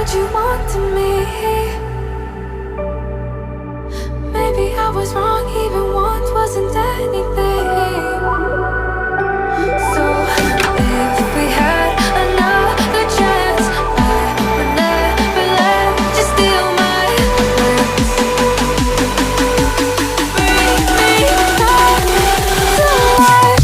what you want to me. Maybe I was wrong, even once wasn't anything. So if we had another chance, I would never let you steal my lips. Bring me back to life.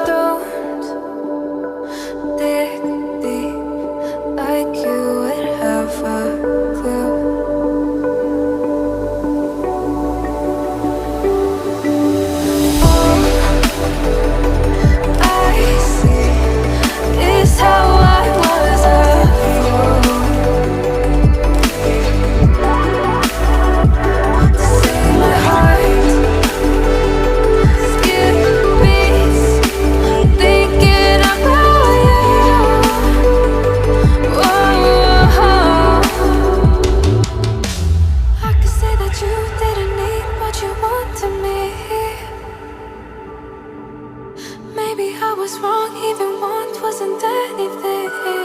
Don't dig deep like you would have a clue. All I see is how I was a fool to see my heart skip beats, thinking about you. Whoa. I could say that you didn't need what you want to me. Maybe I was wrong, even once wasn't anything.